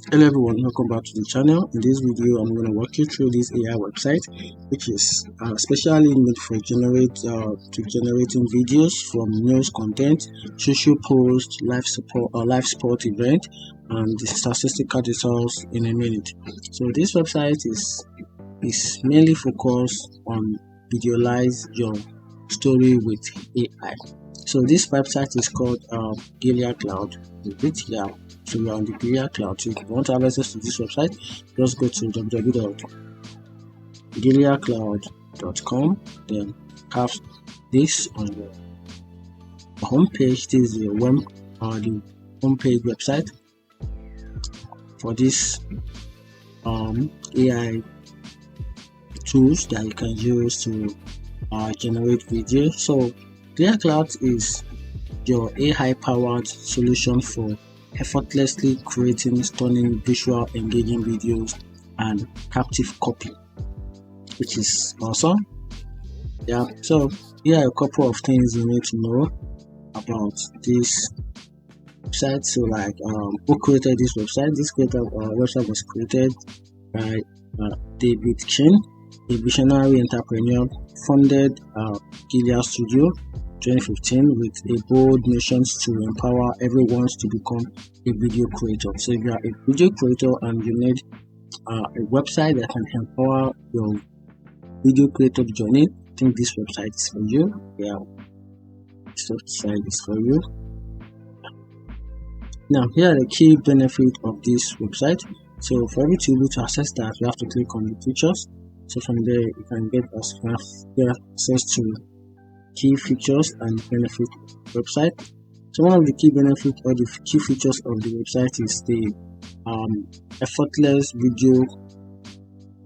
Hello everyone, welcome back to the channel. In this video I'm going to walk you through this AI website, which is specially made for generating videos from news content, social posts, live sport event, and the statistical details in a minute. So this website is mainly focused on visualize your story with AI. So this website is called GLIACLOUD. So you're on the GLIACLOUD. So if you want to have access to this website, just go to www.GLIACLOUD.com. Then have this on your homepage. This is the homepage website for this AI tools that you can use to generate video. So GLIACLOUD is your AI powered solution for effortlessly creating stunning visual engaging videos and captive copy, which is awesome. Yeah, so here are a couple of things you need to know about this website. So like who created this website? This website was created by David Chin, a visionary entrepreneur, funded Gilead Studio 2015 with a bold mission to empower everyone to become a video creator. So if you are a video creator and you need a website that can empower your video creator journey, I think this website is for you. Yeah, this website is for you. Now here are the key benefits of this website. So for you to be able to access that, you have to click on the features. So from there you can get access to key features and benefit website. So one of the key benefits or the key features of the website is the effortless video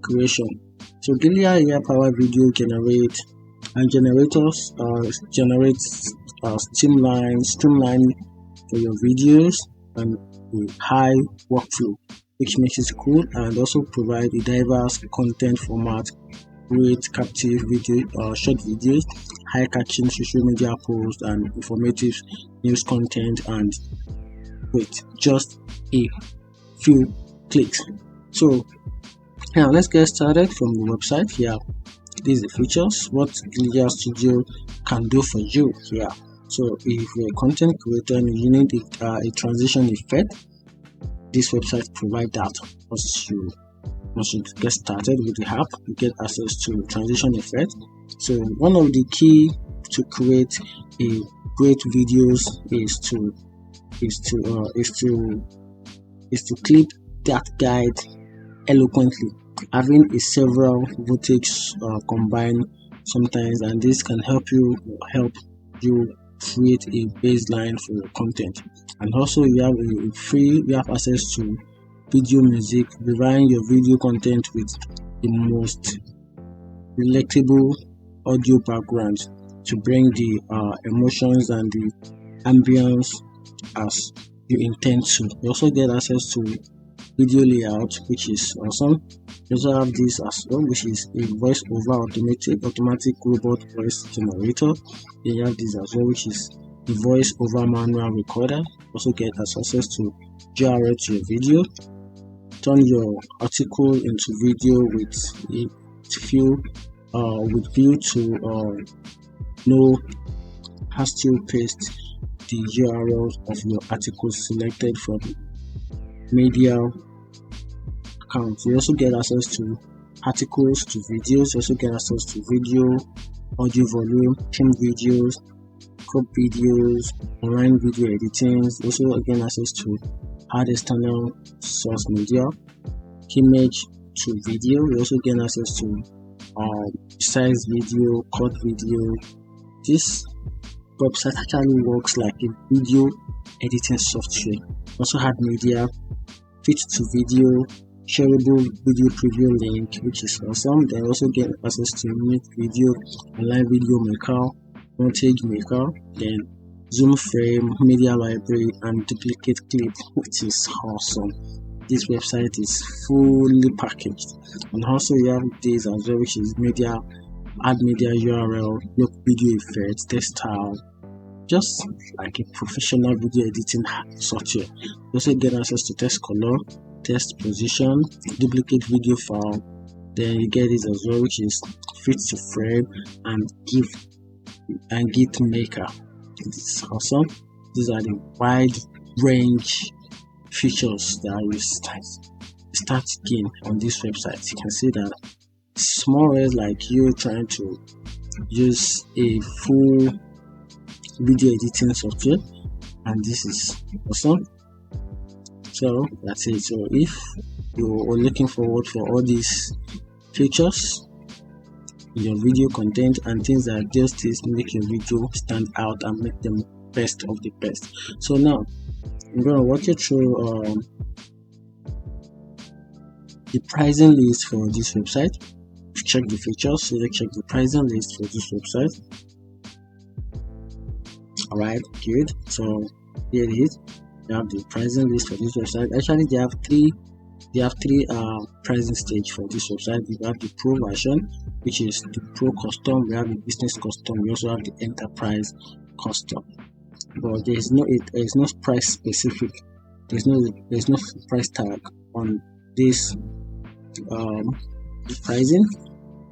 creation. So Gilead AI powered video generators streamline for your videos and a high workflow, which makes it cool, and also provide a diverse content format, create captive video, short videos, high catching social media posts, and informative news content, and with just a few clicks. So now let's get started from the website. Here, these are the features what Gilead Studio can do for you here. So if you're a content creator and you need a transition effect, this website provides that. Once you get started with the app, you get access to transition effect. So one of the key to create a great videos is to clip that guide eloquently, having a several voltages combined sometimes, and this can help you create a baseline for your content. And also you have access to video music, relying your video content with the most relatable audio background to bring the emotions and the ambience as you intend to. You also get access to video layout, which is awesome. You also have this as well, which is a voice over automatic robot voice generator. Then you have this as well, which is the voice over manual recorder. You also get access to GRL to your video. Turn your article into video with view to no hassle. Paste the URL of your article selected from media account. You also get access to articles to videos. You also get access to video, audio volume, trim videos, crop videos, online video editing. You also get access to add external source media, image to video. You also get access to size video, cut video. This website actually works like a video editing software. Also have media, fit to video, shareable video preview link, which is awesome. They also get access to unique video, online video maker, montage maker, then zoom frame, media library, and duplicate clip, which is awesome. This website is fully packaged. And also you have this as well, which is media, add media URL, look video effects, text style, just like a professional video editing software. You also get access to text color, test position, duplicate video file. Then you get this as well, which is fit to frame and git maker. It's awesome. These are the wide range features that you start getting on this website. You can see that it's more or less like you trying to use a full video editing software, and this is awesome. So that's it. So if you are looking forward for all these features in your video content and things that just make your video stand out and make them best of the best. So now I'm going to walk you through the pricing list for this website. Check the features, so let's check the pricing list for this website. Alright, good. So here it is. They have the pricing list for this website. Actually, they have three pricing stage for this website. We have the pro version, which is the pro custom. We have the business custom. We also have the enterprise custom. But there is no price specific. There's no price tag on this pricing.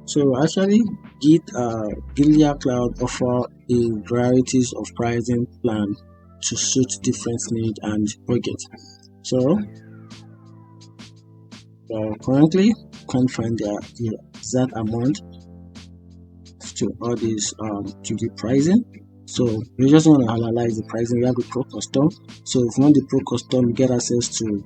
So actually, GLIACLOUD offer a varieties of pricing plan to suit different needs and budget. So currently can't find the exact amount to all these to the pricing. So we just want to analyze the pricing. We have the pro custom. So if you want the pro custom, you get access to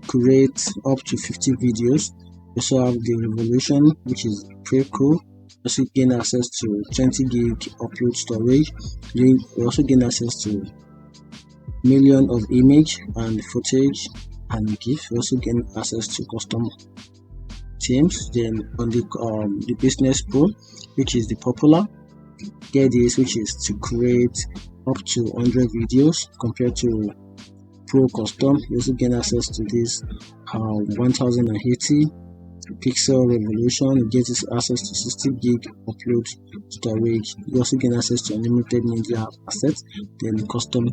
create up to 50 videos. You also have the revolution, which is pretty cool. Also gain access to 20 gig upload storage. You also gain access to million of image and footage and GIF. You also gain access to custom themes. Then on the business pro, which is the popular, get this, which is to create up to 100 videos compared to pro custom. You also gain access to this 1080 pixel revolution. You get access to 60 gig upload storage. You also gain access to unlimited media assets. Then custom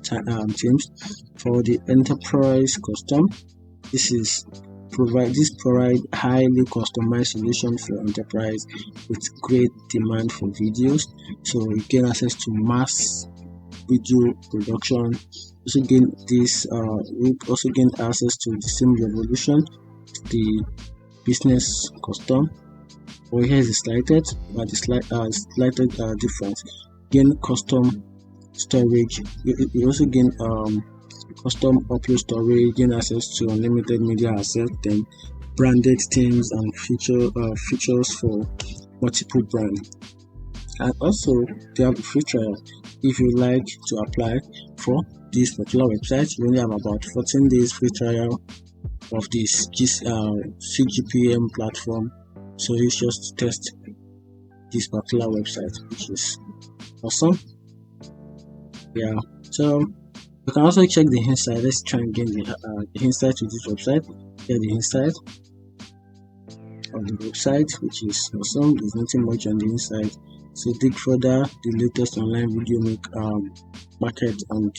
themes. For the enterprise custom, this provide highly customized solution for enterprise with great demand for videos. So you gain access to mass video production. Also gain this. You also gain access to the same revolution, the business custom. Well, here is the slighted, but the slighted difference. Gain custom storage. You also gain custom upload storage, gain access to unlimited media assets, then branded themes and features for multiple brands. And also they have a free trial. If you like to apply for this particular website, you only have about 14 days free trial of this CGPM platform. So it's just to test this particular website, which is awesome. Yeah, so you can also check the inside. Let's try and get the inside to this website. Here the inside of the website, which is awesome. There's nothing much on the inside. So dig further, the latest online video market and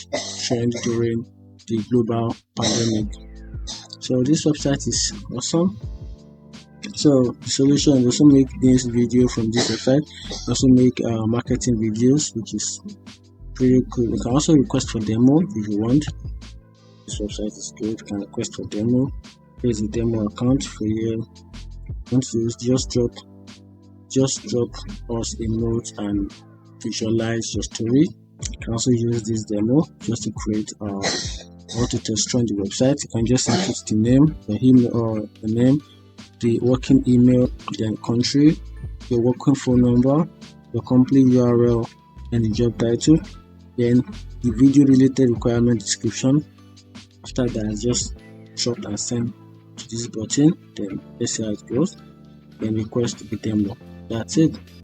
trend during the global pandemic. So this website is awesome. So the solution also make this video from this website. Also make marketing videos, which is pretty cool. You can also request for demo if you want. This website is good. You can request for demo. Here's the demo account for you. Want to use, just drop us a note and visualize your story. You can also use this demo just to create or to test run the website. You can just input the name, the email, or the name, the working email, then country, your working phone number, your company URL, and the job title. Then the video related requirement description. After that, just drop and send to this button. Then let's see how it goes. Then request the demo. That's it.